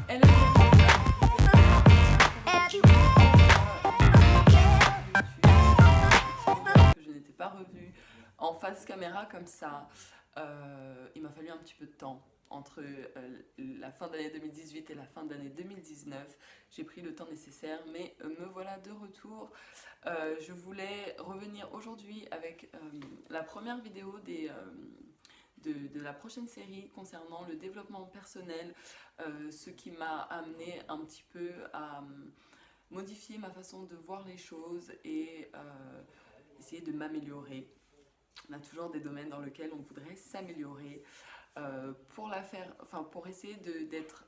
Hello, que je n'étais pas revenue en face caméra comme ça. Il m'a fallu un petit peu de temps entre la fin d'année 2018 et la fin d'année 2019. J'ai pris le temps nécessaire, mais me voilà de retour. Je voulais revenir aujourd'hui avec la première vidéo de la prochaine série concernant le développement personnel, ce qui m'a amené un petit peu à modifier ma façon de voir les choses et essayer de m'améliorer. On a toujours des domaines dans lesquels on voudrait s'améliorer pour essayer d'être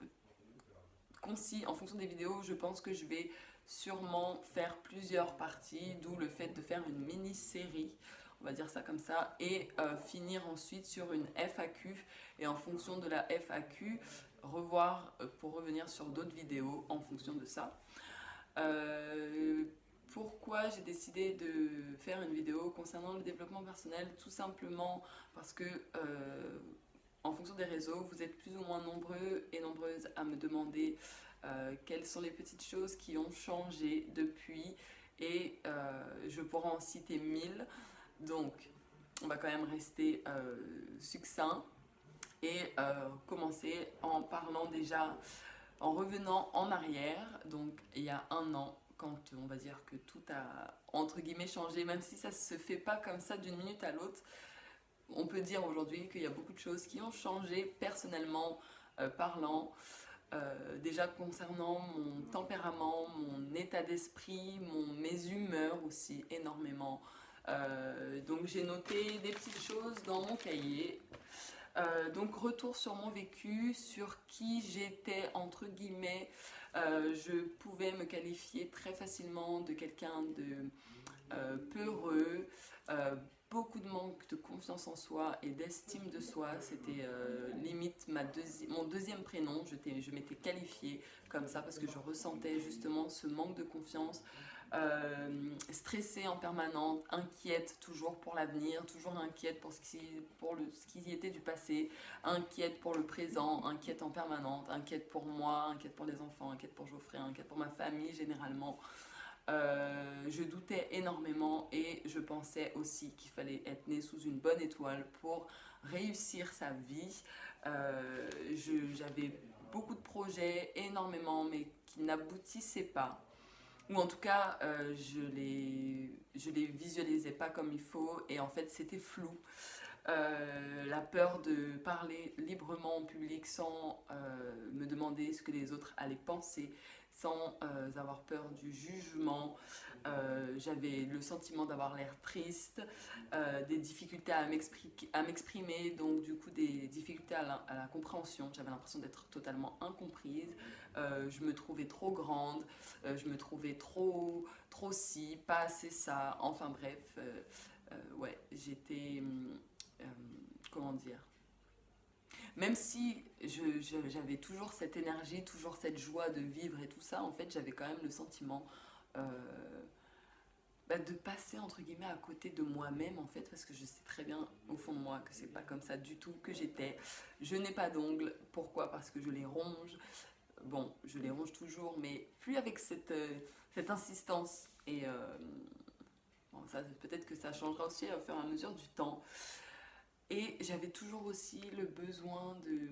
concis en fonction des vidéos. Je pense que je vais sûrement faire plusieurs parties, d'où le fait de faire une mini-série, on va dire ça comme ça, et finir ensuite sur une FAQ, et en fonction de la FAQ, revoir pour revenir sur d'autres vidéos en fonction de ça. Pourquoi j'ai décidé de faire une vidéo concernant le développement personnel? Tout simplement parce que en fonction des réseaux, vous êtes plus ou moins nombreux et nombreuses à me demander quelles sont les petites choses qui ont changé depuis, et je pourrais en citer 1000. Donc on va quand même rester succinct et commencer en parlant déjà, en revenant en arrière, donc il y a un an, quand on va dire que tout a entre guillemets changé, même si ça se fait pas comme ça d'une minute à l'autre. On peut dire aujourd'hui qu'il y a beaucoup de choses qui ont changé personnellement parlant. Déjà concernant mon tempérament, mon état d'esprit, mes humeurs aussi énormément. Donc j'ai noté des petites choses dans mon cahier. Donc retour sur mon vécu, sur qui j'étais entre guillemets. Je pouvais me qualifier très facilement de quelqu'un de peureux, beaucoup de manque de confiance en soi et d'estime de soi. C'était limite mon deuxième prénom. Je m'étais qualifiée comme ça parce que je ressentais justement ce manque de confiance. Stressée en permanence, inquiète toujours pour l'avenir, toujours inquiète pour ce qui était du passé, inquiète pour le présent, inquiète en permanence, inquiète pour moi, inquiète pour les enfants, inquiète pour Geoffrey, inquiète pour ma famille généralement. Je doutais énormément et je pensais aussi qu'il fallait être né sous une bonne étoile pour réussir sa vie. J'avais beaucoup de projets, énormément, mais qui n'aboutissaient pas. Ou en tout cas, je les visualisais pas comme il faut, et en fait c'était flou. La peur de parler librement en public sans me demander ce que les autres allaient penser, sans avoir peur du jugement. J'avais le sentiment d'avoir l'air triste, des difficultés à m'exprimer, donc du coup des difficultés à la compréhension. J'avais l'impression d'être totalement incomprise. Je me trouvais trop grande, je me trouvais trop ci, pas assez ça. Enfin bref, ouais, j'étais... comment dire, même si j'avais toujours cette énergie, toujours cette joie de vivre et tout ça, en fait j'avais quand même le sentiment de passer entre guillemets à côté de moi-même, en fait, parce que je sais très bien au fond de moi que c'est pas comme ça du tout que j'étais. Je n'ai pas d'ongles. Pourquoi? Parce que je les ronge. Bon, je les ronge toujours, mais plus avec cette insistance. Et bon, ça, peut-être que ça changera aussi au fur et à mesure du temps. Et j'avais toujours aussi le besoin euh,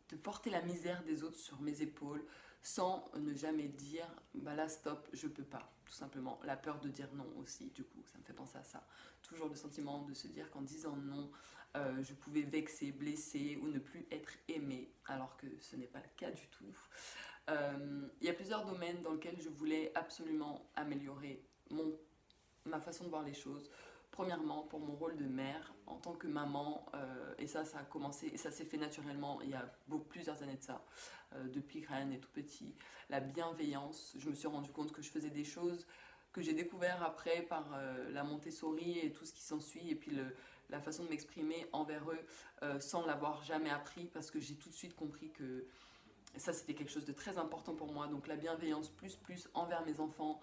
de porter la misère des autres sur mes épaules, sans ne jamais dire bah là stop, je peux pas, tout simplement. La peur de dire non aussi, du coup, ça me fait penser à ça. Toujours le sentiment de se dire qu'en disant non, je pouvais vexer, blesser ou ne plus être aimée, alors que ce n'est pas le cas du tout. Il y a plusieurs domaines dans lesquels je voulais absolument améliorer ma façon de voir les choses. Premièrement, pour mon rôle de mère, en tant que maman, et ça a commencé, et ça s'est fait naturellement il y a plusieurs années de ça, depuis que Ryan est tout petit. La bienveillance, je me suis rendu compte que je faisais des choses que j'ai découvert après par la Montessori et tout ce qui s'ensuit, et puis la façon de m'exprimer envers eux sans l'avoir jamais appris, parce que j'ai tout de suite compris que ça c'était quelque chose de très important pour moi. Donc la bienveillance plus envers mes enfants.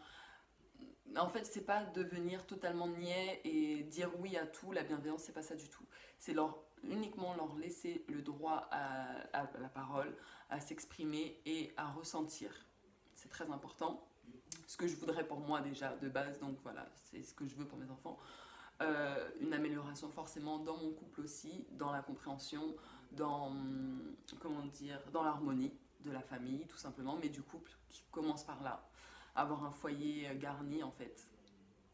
En fait, c'est pas devenir totalement niais et dire oui à tout. La bienveillance, c'est pas ça du tout. C'est leur uniquement leur laisser le droit à la parole, à s'exprimer et à ressentir. C'est très important. Ce que je voudrais pour moi déjà de base, donc voilà, c'est ce que je veux pour mes enfants. Une amélioration forcément dans mon couple aussi, dans la compréhension, dans, comment dire, dans l'harmonie de la famille tout simplement, mais du couple qui commence par là. Avoir un foyer garni en fait.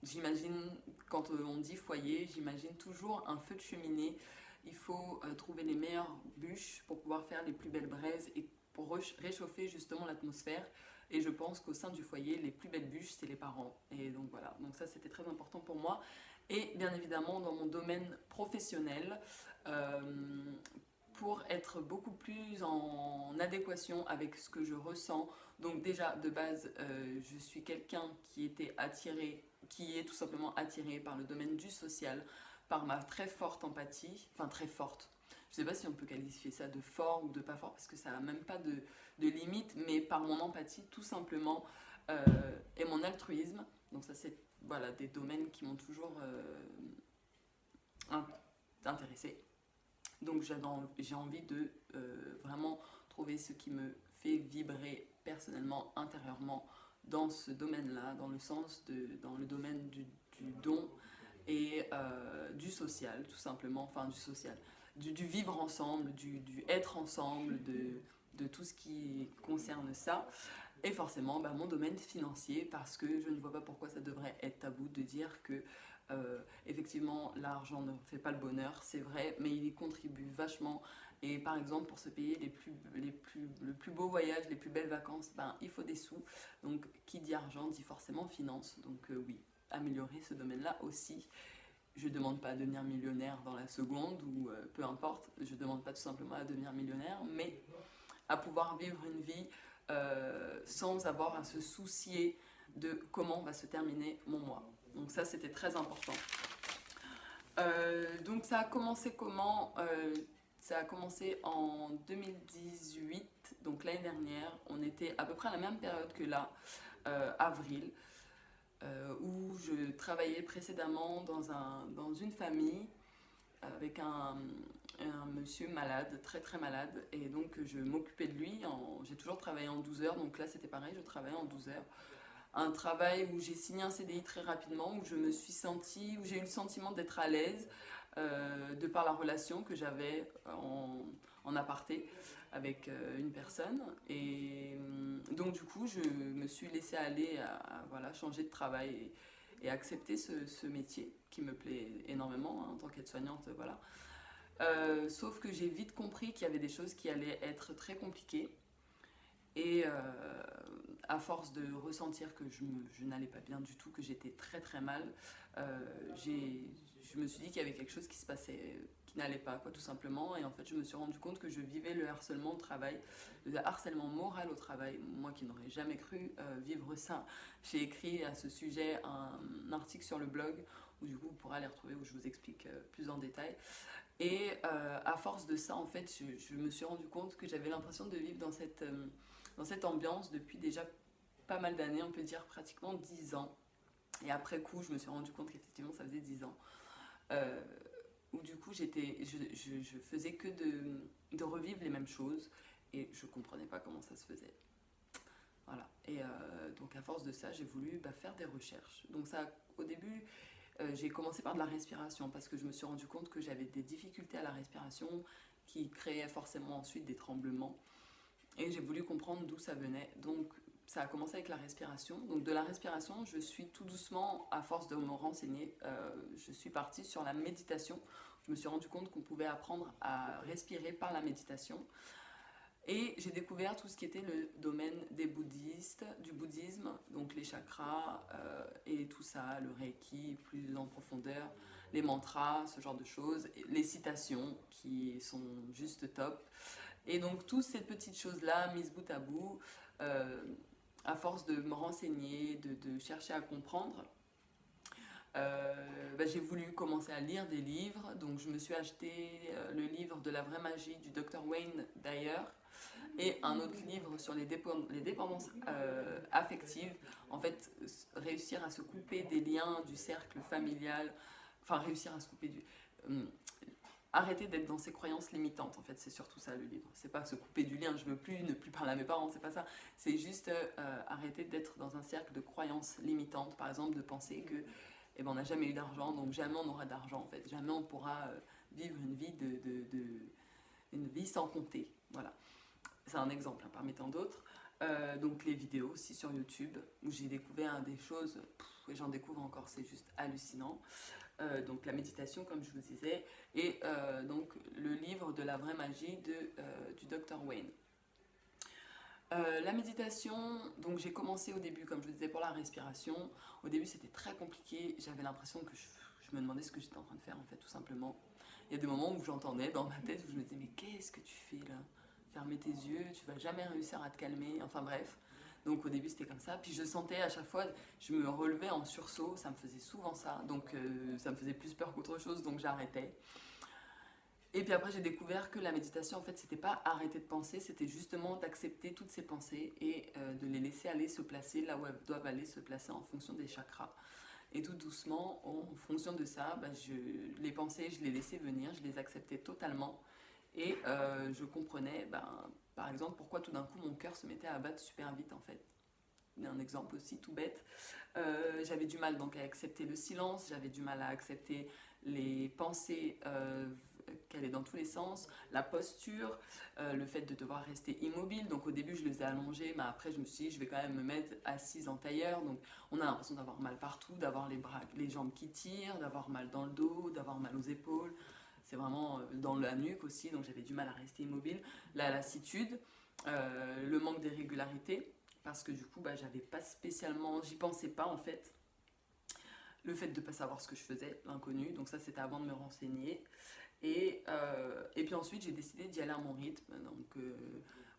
J'imagine, quand on dit foyer, j'imagine toujours un feu de cheminée. Il faut trouver les meilleures bûches pour pouvoir faire les plus belles braises et pour réchauffer justement l'atmosphère. Et je pense qu'au sein du foyer, les plus belles bûches, c'est les parents. Et donc voilà, donc ça c'était très important pour moi. Et bien évidemment, dans mon domaine professionnel, euh, pour être beaucoup plus en adéquation avec ce que je ressens. Donc déjà, de base, je suis quelqu'un qui est tout simplement attiré par le domaine du social, par ma très forte empathie, enfin très forte. Je ne sais pas si on peut qualifier ça de fort ou de pas fort, parce que ça n'a même pas de limite, mais par mon empathie, tout simplement, et mon altruisme. Donc ça, c'est voilà, des domaines qui m'ont toujours intéressée. Donc j'ai envie de vraiment trouver ce qui me fait vibrer personnellement, intérieurement, dans ce domaine-là, dans le domaine du don et du social, tout simplement, enfin du social, du vivre ensemble, du être ensemble, de tout ce qui concerne ça. Et forcément, bah, mon domaine financier, parce que je ne vois pas pourquoi ça devrait être tabou de dire que effectivement, l'argent ne fait pas le bonheur, c'est vrai, mais il y contribue vachement. Et par exemple, pour se payer le plus beau voyage, les plus belles vacances, ben, il faut des sous. Donc, qui dit argent dit forcément finance. Donc oui, améliorer ce domaine-là aussi. Je ne demande pas à devenir millionnaire dans la seconde, ou peu importe, je ne demande pas tout simplement à devenir millionnaire, mais à pouvoir vivre une vie sans avoir à se soucier de comment va se terminer mon mois. Donc ça, c'était très important. Donc ça a commencé comment ça a commencé en 2018, donc l'année dernière. On était à peu près à la même période que là, avril, où je travaillais précédemment dans une famille avec un monsieur malade, très très malade, et donc je m'occupais de lui. J'ai toujours travaillé en 12 heures, donc là c'était pareil, je travaillais en 12 heures. Un travail où j'ai signé un CDI très rapidement, où je me suis sentie, où j'ai eu le sentiment d'être à l'aise de par la relation que j'avais en aparté avec une personne. Et donc du coup, je me suis laissée aller à voilà, changer de travail et accepter ce métier qui me plaît énormément hein, en tant qu'aide-soignante. Voilà. Sauf que j'ai vite compris qu'il y avait des choses qui allaient être très compliquées. Et à force de ressentir que je n'allais pas bien du tout, que j'étais très très mal, je me suis dit qu'il y avait quelque chose qui se passait, qui n'allait pas, quoi, tout simplement. Et en fait, je me suis rendu compte que je vivais le harcèlement au travail, le harcèlement moral au travail. Moi qui n'aurais jamais cru vivre ça, j'ai écrit à ce sujet un article sur le blog, où du coup vous pourrez aller retrouver, où je vous explique plus en détail. Et à force de ça, en fait, je me suis rendu compte que j'avais l'impression de vivre dans cette ambiance depuis déjà pas mal d'années, on peut dire pratiquement 10 ans. Et après coup, je me suis rendu compte qu'effectivement, ça faisait 10 ans. Où du coup, je faisais que de revivre les mêmes choses et je comprenais pas comment ça se faisait. Voilà. Et donc à force de ça, j'ai voulu faire des recherches. Donc ça, au début, j'ai commencé par de la respiration parce que je me suis rendu compte que j'avais des difficultés à la respiration qui créaient forcément ensuite des tremblements. Et j'ai voulu comprendre d'où ça venait. Donc ça a commencé avec la respiration. Donc de la respiration, je suis tout doucement, à force de me renseigner, je suis partie sur la méditation. Je me suis rendu compte qu'on pouvait apprendre à respirer par la méditation. Et j'ai découvert tout ce qui était le domaine des bouddhistes, du bouddhisme, donc les chakras et tout ça, le reiki plus en profondeur, les mantras, ce genre de choses, les citations qui sont juste top. Et donc toutes ces petites choses-là, mises bout à bout, à force de me renseigner, de chercher à comprendre, j'ai voulu commencer à lire des livres. Donc je me suis acheté le livre de la vraie magie du Dr Wayne Dyer et un autre livre sur les dépendances affectives. En fait, réussir à se couper des liens du cercle familial, enfin réussir à se couper arrêter d'être dans ces croyances limitantes. En fait, c'est surtout ça le livre. C'est pas se couper du lien, je veux plus, ne plus parler à mes parents, c'est pas ça. C'est juste arrêter d'être dans un cercle de croyances limitantes. Par exemple, de penser que eh ben, on n'a jamais eu d'argent, donc jamais on aura d'argent en fait. Jamais on pourra vivre une vie une vie sans compter. Voilà. C'est un exemple hein, parmi tant d'autres. Donc les vidéos aussi sur YouTube où j'ai découvert des choses, et j'en découvre encore, c'est juste hallucinant. Donc la méditation comme je vous disais, et donc le livre de la vraie magie du Dr Wayne. La méditation, donc j'ai commencé au début comme je vous disais pour la respiration. Au début c'était très compliqué, j'avais l'impression que je me demandais ce que j'étais en train de faire en fait tout simplement. Il y a des moments où j'entendais dans ma tête où je me disais mais qu'est-ce que tu fais là? Fermer tes yeux, tu vas jamais réussir à te calmer, enfin bref. Donc au début c'était comme ça, puis je sentais à chaque fois, je me relevais en sursaut, ça me faisait souvent ça, donc ça me faisait plus peur qu'autre chose, donc j'arrêtais. Et puis après j'ai découvert que la méditation en fait c'était pas arrêter de penser, c'était justement d'accepter toutes ces pensées et de les laisser aller se placer là où elles doivent aller se placer en fonction des chakras. Et tout doucement, en fonction de ça, les pensées je les laissais venir, je les acceptais totalement. Et je comprenais, par exemple, pourquoi tout d'un coup mon cœur se mettait à battre super vite en fait. Un exemple aussi tout bête. J'avais du mal donc à accepter le silence, j'avais du mal à accepter les pensées qui allaient dans tous les sens, la posture, le fait de devoir rester immobile. Donc au début je les ai allongés, mais après je me suis dit je vais quand même me mettre assise en tailleur. Donc on a l'impression d'avoir mal partout, d'avoir les jambes qui tirent, d'avoir mal dans le dos, d'avoir mal aux épaules. C'est vraiment dans la nuque aussi, donc j'avais du mal à rester immobile. La lassitude, le manque d'irrégularité, parce que du coup, j'avais pas spécialement, j'y pensais pas en fait. Le fait de ne pas savoir ce que je faisais, l'inconnu, donc ça c'était avant de me renseigner. Et puis ensuite j'ai décidé d'y aller à mon rythme. Donc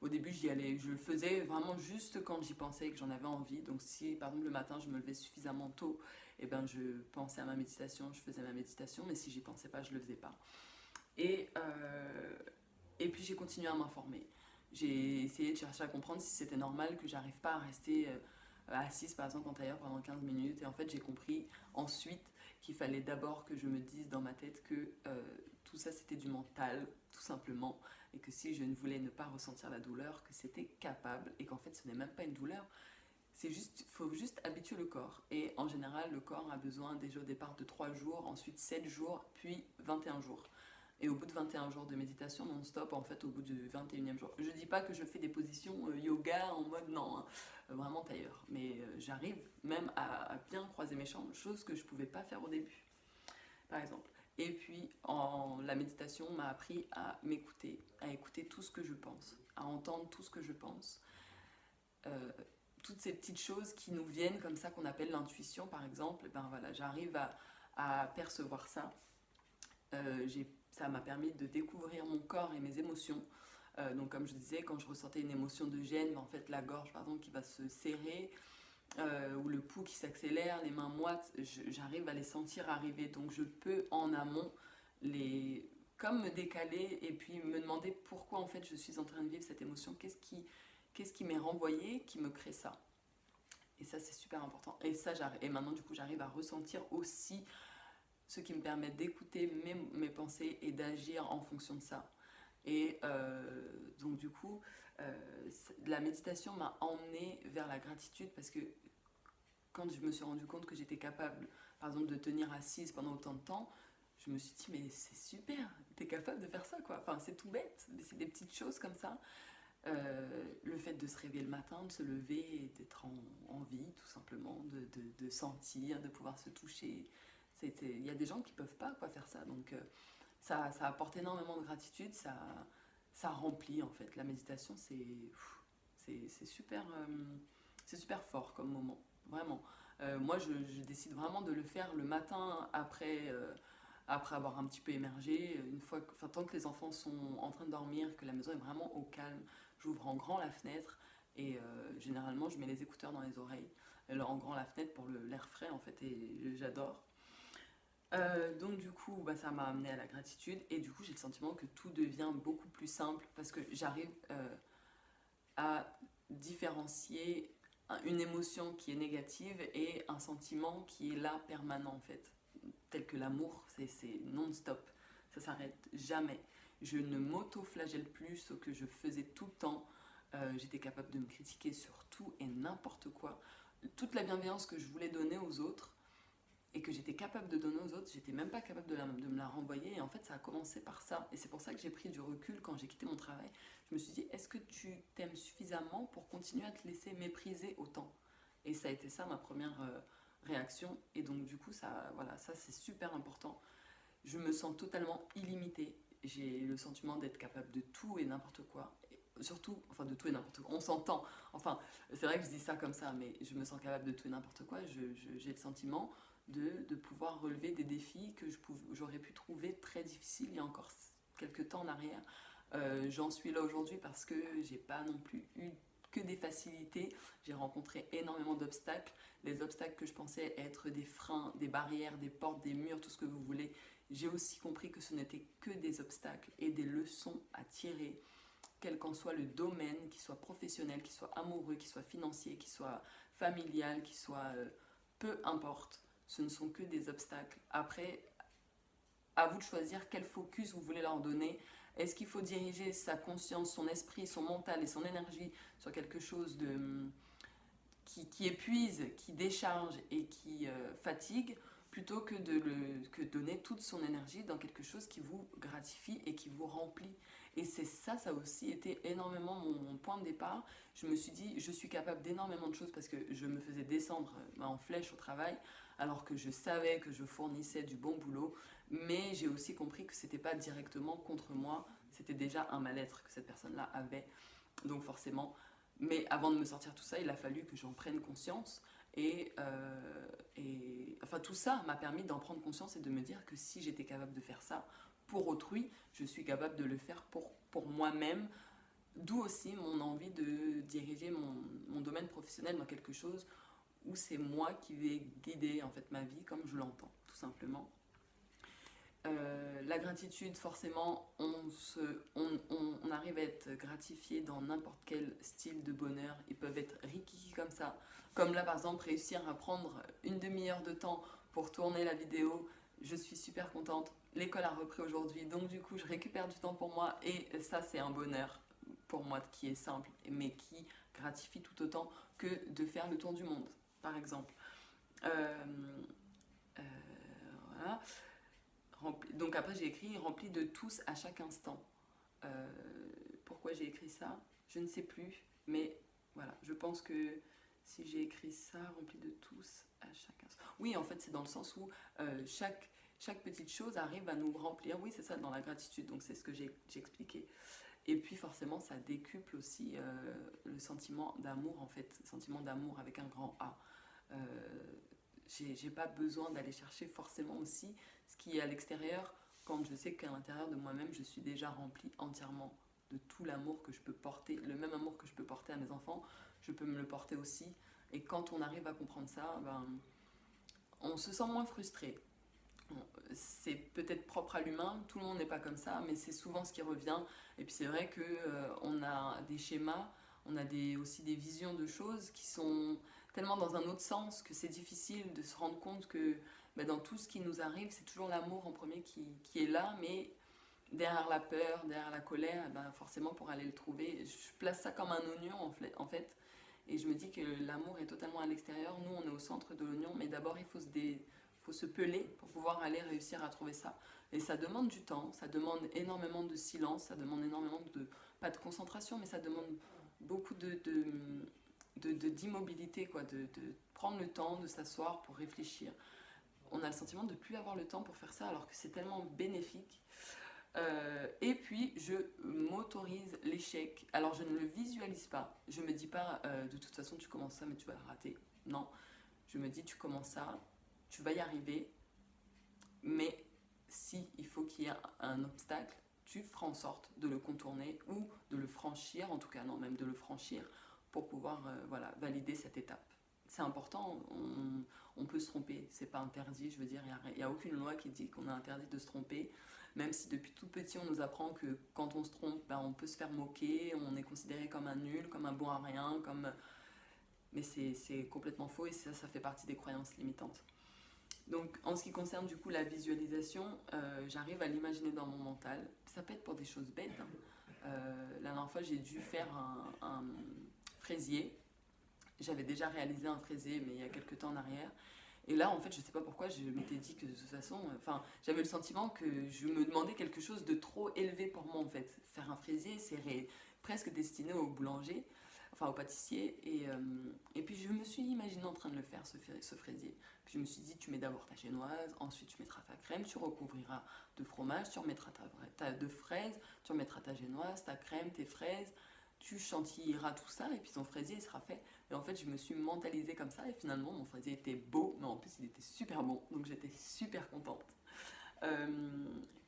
au début je le faisais vraiment juste quand j'y pensais et que j'en avais envie. Donc si par exemple le matin je me levais suffisamment tôt, et je pensais à ma méditation, je faisais ma méditation, mais si j'y pensais pas, je le faisais pas. Et puis j'ai continué à m'informer. J'ai essayé de chercher à comprendre si c'était normal que j'arrive pas à rester assise par exemple en tailleur pendant 15 minutes. Et en fait j'ai compris ensuite qu'il fallait d'abord que je me dise dans ma tête que tout ça c'était du mental tout simplement, et que si je ne voulais ne pas ressentir la douleur, que c'était capable, et qu'en fait ce n'est même pas une douleur. C'est juste, faut juste habituer le corps. Et en général, le corps a besoin déjà au départ de 3 jours, ensuite 7 jours, puis 21 jours. Et au bout de 21 jours de méditation non-stop, en fait, au bout du 21e jour, je dis pas que je fais des positions yoga en mode non, hein, vraiment tailleur. Mais j'arrive même à bien croiser mes jambes, chose que je pouvais pas faire au début, par exemple. Et puis, la méditation m'a appris à m'écouter, à écouter tout ce que je pense, à entendre tout ce que je pense. Toutes ces petites choses qui nous viennent comme ça, qu'on appelle l'intuition par exemple, j'arrive à percevoir ça. Ça m'a permis de découvrir mon corps et mes émotions. Donc comme je disais, quand je ressentais une émotion de gêne, en fait la gorge par exemple qui va se serrer, ou le pouls qui s'accélère, les mains moites, j'arrive à les sentir arriver. Donc je peux en amont comme me décaler et puis me demander pourquoi en fait je suis en train de vivre cette émotion, qu'est-ce qui m'est renvoyé, qui me crée ça. Et ça c'est super important. Et maintenant du coup j'arrive à ressentir aussi ce qui me permet d'écouter mes pensées et d'agir en fonction de ça. Et donc du coup, la méditation m'a emmenée vers la gratitude, parce que quand je me suis rendu compte que j'étais capable, par exemple, de tenir assise pendant autant de temps, je me suis dit, mais c'est super, t'es capable de faire ça, quoi. Enfin, c'est tout bête, mais c'est des petites choses comme ça. Le fait de se réveiller le matin, de se lever et d'être en vie, tout simplement, de sentir, de pouvoir se toucher. Il y a des gens qui peuvent pas faire ça, donc ça apporte énormément de gratitude, ça remplit en fait. La méditation, c'est super fort comme moment, vraiment. Moi, je décide vraiment de le faire le matin après avoir un petit peu émergé, tant que les enfants sont en train de dormir, que la maison est vraiment au calme, j'ouvre en grand la fenêtre et généralement je mets les écouteurs dans les oreilles, alors en grand la fenêtre pour l'air frais en fait, et j'adore. Donc du coup ça m'a amené à la gratitude, et du coup j'ai le sentiment que tout devient beaucoup plus simple parce que j'arrive à différencier une émotion qui est négative et un sentiment qui est là permanent en fait, tel que l'amour, c'est non-stop, ça s'arrête jamais. Je ne m'auto-flagelle plus, ce que je faisais tout le temps. J'étais capable de me critiquer sur tout et n'importe quoi. Toute la bienveillance que je voulais donner aux autres et que j'étais capable de donner aux autres, j'étais même pas capable de me la renvoyer. Et en fait, ça a commencé par ça. Et c'est pour ça que j'ai pris du recul quand j'ai quitté mon travail. Je me suis dit, est-ce que tu t'aimes suffisamment pour continuer à te laisser mépriser autant? Et ça a été ça ma première réaction. Et donc du coup, ça, voilà, ça c'est super important. Je me sens totalement illimitée. J'ai le sentiment d'être capable de tout et n'importe quoi. Et surtout, enfin de tout et n'importe quoi. On s'entend. Enfin, c'est vrai que je dis ça comme ça, mais je me sens capable de tout et n'importe quoi. J'ai le sentiment de pouvoir relever des défis que j'aurais pu trouver très difficiles il y a encore quelques temps en arrière. J'en suis là aujourd'hui parce que j'ai pas non plus eu que des facilités. J'ai rencontré énormément d'obstacles. Les obstacles que je pensais être des freins, des barrières, des portes, des murs, tout ce que vous voulez. J'ai aussi compris que ce n'était que des obstacles et des leçons à tirer, quel qu'en soit le domaine, qu'il soit professionnel, qu'il soit amoureux, qu'il soit financier, qu'il soit familial, qu'il soit peu importe. Ce ne sont que des obstacles. Après, à vous de choisir quel focus vous voulez leur donner. Est-ce qu'il faut diriger sa conscience, son esprit, son mental et son énergie sur quelque chose qui épuise, qui décharge et qui fatigue, plutôt que que donner toute son énergie dans quelque chose qui vous gratifie et qui vous remplit. Et c'est ça, ça a aussi été énormément mon point de départ. Je me suis dit, je suis capable d'énormément de choses parce que je me faisais descendre en flèche au travail, alors que je savais que je fournissais du bon boulot. Mais j'ai aussi compris que c'était pas directement contre moi, c'était déjà un mal-être que cette personne-là avait. Donc forcément, mais avant de me sortir tout ça, il a fallu que j'en prenne conscience. Enfin, tout ça m'a permis d'en prendre conscience et de me dire que si j'étais capable de faire ça pour autrui, je suis capable de le faire pour moi-même. D'où aussi mon envie de diriger mon domaine professionnel dans quelque chose où c'est moi qui vais guider en fait ma vie comme je l'entends, tout simplement. La gratitude, forcément, on arrive à être gratifié dans n'importe quel style de bonheur. Ils peuvent être rikiki comme ça. Comme là, par exemple, réussir à prendre une demi-heure de temps pour tourner la vidéo. Je suis super contente. L'école a repris aujourd'hui, donc du coup, je récupère du temps pour moi. Et ça, c'est un bonheur pour moi qui est simple, mais qui gratifie tout autant que de faire le tour du monde, par exemple. Voilà. Donc après j'ai écrit rempli de tous à chaque instant. Pourquoi j'ai écrit ça? Je ne sais plus, mais voilà, je pense que si j'ai écrit ça, rempli de tous à chaque instant. Oui, en fait c'est dans le sens où chaque petite chose arrive à nous remplir. Oui, c'est ça, dans la gratitude, donc c'est ce que j'ai expliqué. Et puis forcément ça décuple aussi le sentiment d'amour, en fait, sentiment d'amour avec un grand A. J'ai pas besoin d'aller chercher forcément aussi ce qui est à l'extérieur, quand je sais qu'à l'intérieur de moi-même, je suis déjà remplie entièrement de tout l'amour que je peux porter, le même amour que je peux porter à mes enfants, je peux me le porter aussi. Et quand on arrive à comprendre ça, ben, on se sent moins frustré. C'est peut-être propre à l'humain, tout le monde n'est pas comme ça, mais c'est souvent ce qui revient. Et puis c'est vrai que on a des schémas, on a aussi des visions de choses qui sont tellement dans un autre sens que c'est difficile de se rendre compte que dans tout ce qui nous arrive, c'est toujours l'amour en premier qui est là, mais derrière la peur, derrière la colère, forcément pour aller le trouver, je place ça comme un oignon en fait, et je me dis que l'amour est totalement à l'extérieur, nous on est au centre de l'oignon, mais d'abord il faut se peler pour pouvoir aller réussir à trouver ça. Et ça demande du temps, ça demande énormément de silence, ça demande énormément pas de concentration, mais ça demande beaucoup d'immobilité, quoi, de prendre le temps de s'asseoir pour réfléchir. On a le sentiment de ne plus avoir le temps pour faire ça alors que c'est tellement bénéfique. Et puis je m'autorise l'échec. Alors je ne le visualise pas. Je me dis pas de toute façon tu commences ça mais tu vas rater. Non, je me dis tu commences ça, tu vas y arriver. Mais si il faut qu'il y ait un obstacle, tu feras en sorte de le contourner ou de le franchir, en tout cas non, même de le franchir pour pouvoir valider cette étape. C'est important, on peut se tromper, c'est pas interdit, je veux dire, il n'y a aucune loi qui dit qu'on est interdit de se tromper, même si depuis tout petit on nous apprend que quand on se trompe, on peut se faire moquer, on est considéré comme un nul, comme un bon à rien, mais c'est complètement faux et ça fait partie des croyances limitantes. Donc en ce qui concerne du coup la visualisation, j'arrive à l'imaginer dans mon mental. Ça peut être pour des choses bêtes, hein. La dernière fois j'ai dû faire un fraisier. J'avais déjà réalisé un fraisier mais il y a quelques temps en arrière. Et là en fait je sais pas pourquoi je m'étais dit que de toute façon, enfin j'avais le sentiment que je me demandais quelque chose de trop élevé pour moi en fait. Faire un fraisier c'est presque destiné au boulanger, enfin au pâtissier. Et puis je me suis imaginée en train de le faire ce fraisier. Puis je me suis dit tu mets d'abord ta génoise, ensuite tu mettras ta crème, tu recouvriras de fromage, tu remettras de fraises, tu remettras ta génoise, ta crème, tes fraises, tu chantillyras tout ça et puis ton fraisier il sera fait. Et en fait, je me suis mentalisée comme ça et finalement, mon fraisier était beau, mais en plus, il était super bon. Donc, j'étais super contente. Euh,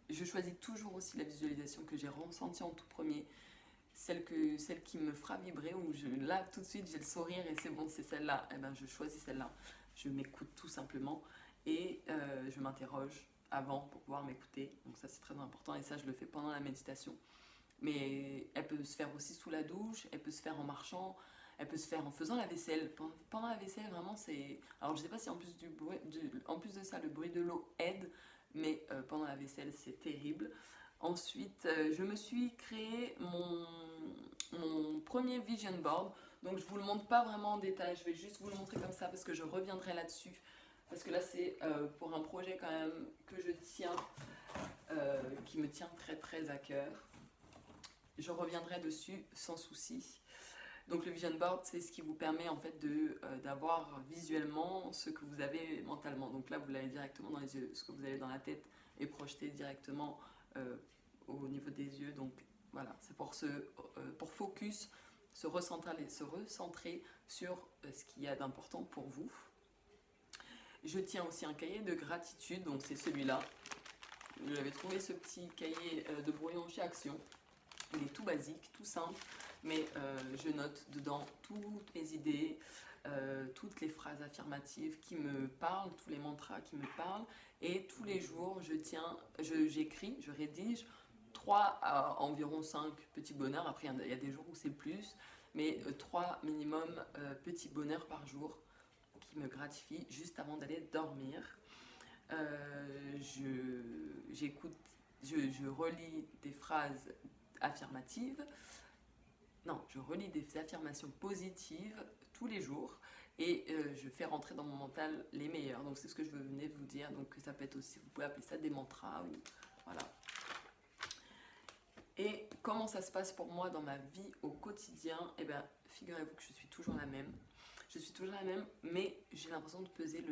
je choisis toujours aussi la visualisation que j'ai ressentie en tout premier, celle qui me fera vibrer, où là, tout de suite, j'ai le sourire et c'est bon, c'est celle-là. Et ben, je choisis celle-là. Je m'écoute tout simplement et je m'interroge avant pour pouvoir m'écouter. Donc, ça, c'est très important et ça, je le fais pendant la méditation. Mais elle peut se faire aussi sous la douche, elle peut se faire en marchant, elle peut se faire en faisant la vaisselle. Pendant la vaisselle, vraiment, c'est... Alors, je sais pas si en plus, en plus de ça, le bruit de l'eau aide, mais pendant la vaisselle, c'est terrible. Ensuite, je me suis créé mon premier vision board. Donc, je vous le montre pas vraiment en détail, je vais juste vous le montrer comme ça parce que je reviendrai là-dessus. Parce que là, c'est pour un projet quand même que je tiens, qui me tient très très à cœur. Je reviendrai dessus sans souci. Donc le vision board, c'est ce qui vous permet en fait d'avoir visuellement ce que vous avez mentalement. Donc là, vous l'avez directement dans les yeux. Ce que vous avez dans la tête est projeté directement au niveau des yeux. Donc voilà, c'est pour focus, se recentrer sur ce qu'il y a d'important pour vous. Je tiens aussi un cahier de gratitude, donc c'est celui-là. J'avais trouvé ce petit cahier de brouillon chez Action. Il est tout basique, tout simple, mais je note dedans toutes mes idées, toutes les phrases affirmatives qui me parlent, tous les mantras qui me parlent. Et tous les jours, j'écris, je rédige 3 à environ 5 petits bonheurs. Après, il y a des jours où c'est plus, mais 3 minimum petits bonheurs par jour qui me gratifient juste avant d'aller dormir. Je relis des phrases affirmatives. Non, je relis des affirmations positives tous les jours et je fais rentrer dans mon mental les meilleurs. Donc c'est ce que je venais de vous dire. Donc ça peut être aussi, vous pouvez appeler ça des mantras ou voilà. Et comment ça se passe pour moi dans ma vie au quotidien? Eh bien, figurez-vous que je suis toujours la même. Je suis toujours la même, mais j'ai l'impression de peser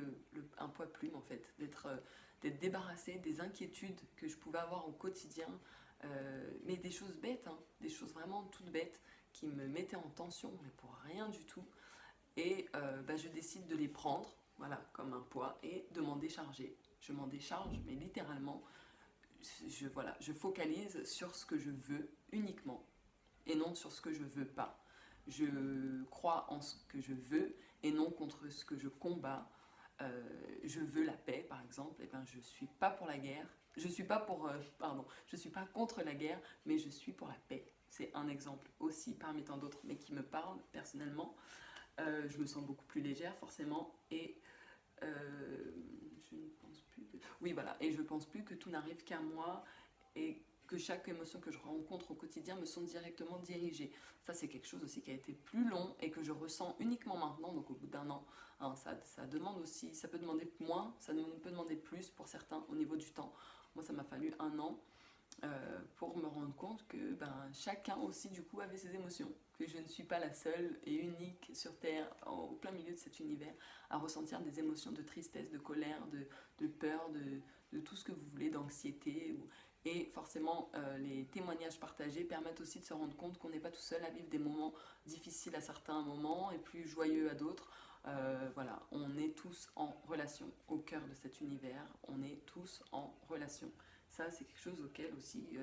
un poids plume en fait, d'être débarrassée des inquiétudes que je pouvais avoir au quotidien. Mais des choses bêtes, hein, des choses vraiment toutes bêtes qui me mettaient en tension, mais pour rien du tout. Et je décide de les prendre, voilà, comme un poids, et de m'en décharger. Je m'en décharge, mais littéralement, je focalise sur ce que je veux uniquement, et non sur ce que je veux pas. Je crois en ce que je veux, et non contre ce que je combats. Je veux la paix, par exemple, et ben je suis pas pour la guerre. Je suis pas contre la guerre, mais je suis pour la paix. C'est un exemple aussi parmi tant d'autres, mais qui me parle personnellement. Je me sens beaucoup plus légère, forcément, et je ne pense plus que... Oui, voilà, et je pense plus que tout n'arrive qu'à moi, et que chaque émotion que je rencontre au quotidien me sont directement dirigées. Ça, c'est quelque chose aussi qui a été plus long et que je ressens uniquement maintenant, donc au bout d'un an. Hein, ça demande aussi, ça peut demander moins, ça peut demander plus pour certains au niveau du temps. Moi, ça m'a fallu un an pour me rendre compte que chacun aussi, du coup, avait ses émotions. Que je ne suis pas la seule et unique sur Terre, au plein milieu de cet univers, à ressentir des émotions de tristesse, de colère, de peur, de tout ce que vous voulez, d'anxiété. Et forcément, les témoignages partagés permettent aussi de se rendre compte qu'on n'est pas tout seul à vivre des moments difficiles à certains moments et plus joyeux à d'autres. Voilà, on est tous en relation au cœur de cet univers, on est tous en relation. Ça, c'est quelque chose auquel aussi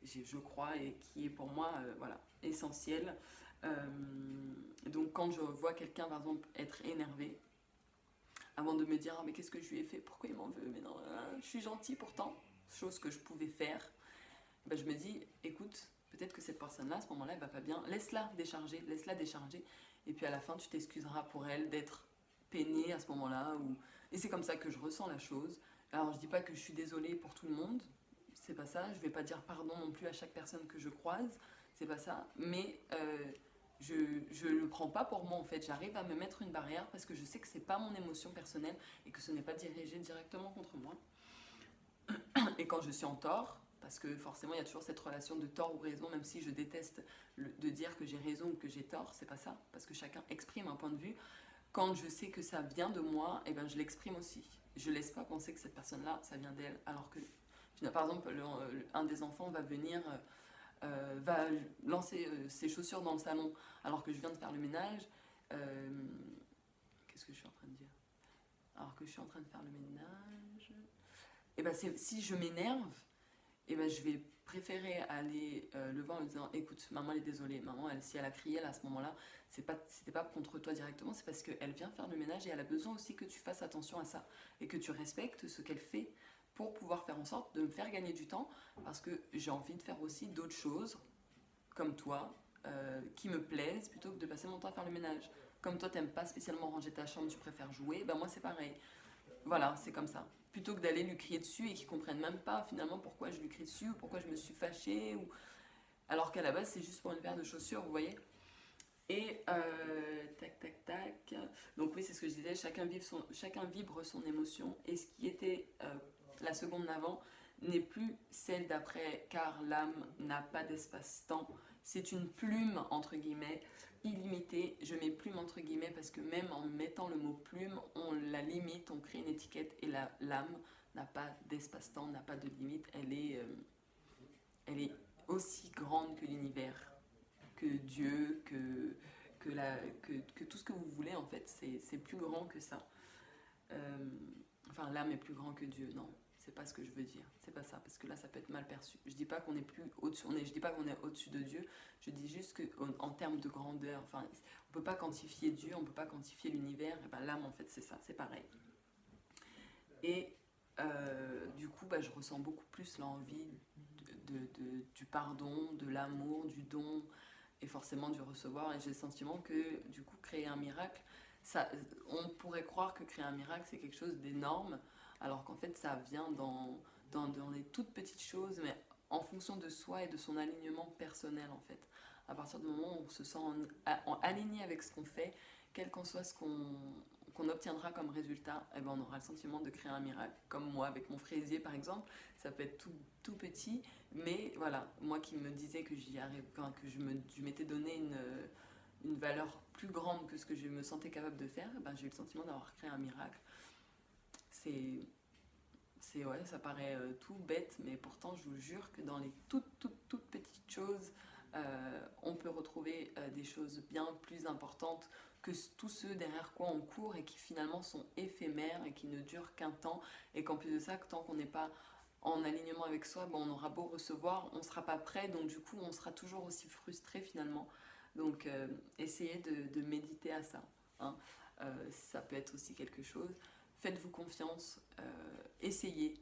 je crois et qui est pour moi voilà, essentiel. Donc quand je vois quelqu'un par exemple être énervé, avant de me dire ah, mais qu'est-ce que je lui ai fait, pourquoi il m'en veut, mais non, je suis gentil pourtant, chose que je pouvais faire, je me dis écoute, peut-être que cette personne-là à ce moment-là elle va pas bien, laisse-la décharger, et puis à la fin tu t'excuseras pour elle d'être peinée à ce moment-là. Et c'est comme ça que je ressens la chose. Alors je dis pas que je suis désolée pour tout le monde, c'est pas ça. Je vais pas dire pardon non plus à chaque personne que je croise, c'est pas ça. Mais je le prends pas pour moi en fait. J'arrive à me mettre une barrière parce que je sais que c'est pas mon émotion personnelle et que ce n'est pas dirigé directement contre moi. Et quand je suis en tort, parce que forcément il y a toujours cette relation de tort ou raison, même si je déteste de dire que j'ai raison ou que j'ai tort, c'est pas ça, parce que chacun exprime un point de vue. Quand je sais que ça vient de moi, eh ben je l'exprime aussi. Je laisse pas penser que cette personne-là, ça vient d'elle, alors que, par exemple, un des enfants va venir, va lancer ses chaussures dans le salon, alors que je viens de faire le ménage. Qu'est-ce que je suis en train de dire? Alors que je suis en train de faire le ménage. Et ben si je m'énerve, et ben je vais préférer aller le voir en lui disant écoute, maman elle est désolée, maman si elle a crié là, à ce moment-là, c'était pas contre toi directement, c'est parce qu'elle vient faire le ménage et elle a besoin aussi que tu fasses attention à ça et que tu respectes ce qu'elle fait pour pouvoir faire en sorte de me faire gagner du temps, parce que j'ai envie de faire aussi d'autres choses comme toi qui me plaisent plutôt que de passer mon temps à faire le ménage. Comme toi t'aimes pas spécialement ranger ta chambre, tu préfères jouer, ben moi c'est pareil. Voilà, c'est comme ça. Plutôt que d'aller lui crier dessus et qu'il comprenne même pas finalement pourquoi je lui crie dessus ou pourquoi je me suis fâchée. Alors qu'à la base, c'est juste pour une paire de chaussures, vous voyez. Et tac, tac, tac. Donc oui, c'est ce que je disais, chacun vibre son émotion. Et ce qui était la seconde d'avant n'est plus celle d'après, car l'âme n'a pas d'espace-temps. C'est une plume, entre guillemets, illimitée. Je mets plume entre guillemets parce que même en mettant le mot plume, on la limite, on crée une étiquette et l'âme n'a pas d'espace-temps, n'a pas de limite. Elle est aussi grande que l'univers, que Dieu, que tout ce que vous voulez en fait. C'est plus grand que ça. Enfin, l'âme est plus grand que Dieu, non. C'est pas ce que je veux dire, c'est pas ça, parce que là ça peut être mal perçu. Je dis pas qu'on est plus au-dessus, je dis pas qu'on est au-dessus de Dieu, je dis juste qu'en termes de grandeur, enfin, on peut pas quantifier Dieu, on peut pas quantifier l'univers, et ben l'âme en fait c'est ça, c'est pareil. Et du coup, je ressens beaucoup plus l'envie du pardon, de l'amour, du don, et forcément du recevoir, et j'ai le sentiment que du coup créer un miracle, on pourrait croire que créer un miracle c'est quelque chose d'énorme, alors qu'en fait ça vient dans les toutes petites choses, mais en fonction de soi et de son alignement personnel en fait. À partir du moment où on se sent aligné avec ce qu'on fait, quel qu'en soit ce qu'on obtiendra comme résultat, eh ben on aura le sentiment de créer un miracle. Comme moi avec mon fraisier par exemple, ça peut être tout petit, mais voilà, moi qui me disais que j'y arrive, que je m'étais donné une valeur plus grande que ce que je me sentais capable de faire, j'ai eu le sentiment d'avoir créé un miracle. Ouais, ça paraît tout bête, mais pourtant je vous jure que dans les toutes petites choses, on peut retrouver des choses bien plus importantes que tous ceux derrière quoi on court et qui finalement sont éphémères et qui ne durent qu'un temps, et qu'en plus de ça, tant qu'on n'est pas en alignement avec soi, on aura beau recevoir, on ne sera pas prêt, donc du coup on sera toujours aussi frustré finalement. Donc essayez de méditer à ça, hein. Ça peut être aussi quelque chose. Faites-vous confiance, essayez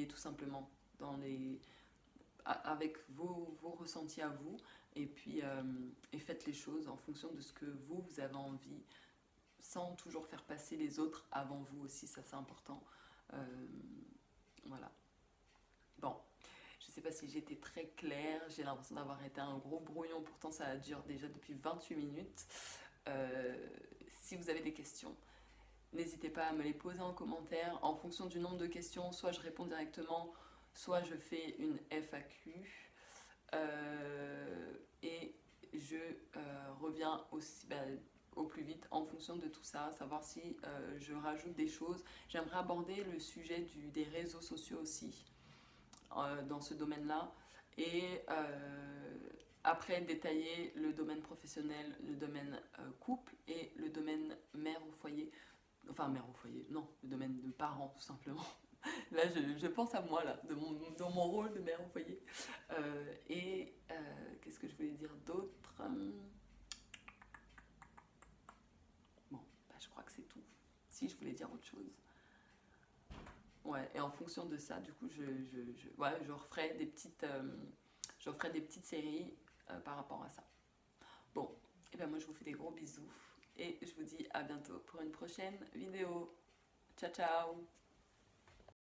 tout simplement avec vos ressentis à vous, et puis et faites les choses en fonction de ce que vous avez envie, sans toujours faire passer les autres avant vous aussi, ça c'est important. Voilà. Bon, je sais pas si j'étais très claire, j'ai l'impression d'avoir été un gros brouillon, pourtant ça dure déjà depuis 28 minutes. Si vous avez des questions, n'hésitez pas à me les poser en commentaire. En fonction du nombre de questions, soit je réponds directement, soit je fais une FAQ. Et je reviens aussi au plus vite en fonction de tout ça, savoir si je rajoute des choses. J'aimerais aborder le sujet des réseaux sociaux aussi dans ce domaine-là. Et après détailler le domaine professionnel, le domaine couple et le domaine mère au foyer. Enfin, mère au foyer, non, le domaine de parents tout simplement. Là, je pense à moi, là, dans mon rôle de mère au foyer. Et qu'est-ce que je voulais dire d'autre? Bon, je crois que c'est tout. Si, je voulais dire autre chose. Ouais, et en fonction de ça, du coup, je referai des petites séries par rapport à ça. Bon, et moi je vous fais des gros bisous. et je vous dis à bientôt pour une prochaine vidéo. Ciao ciao!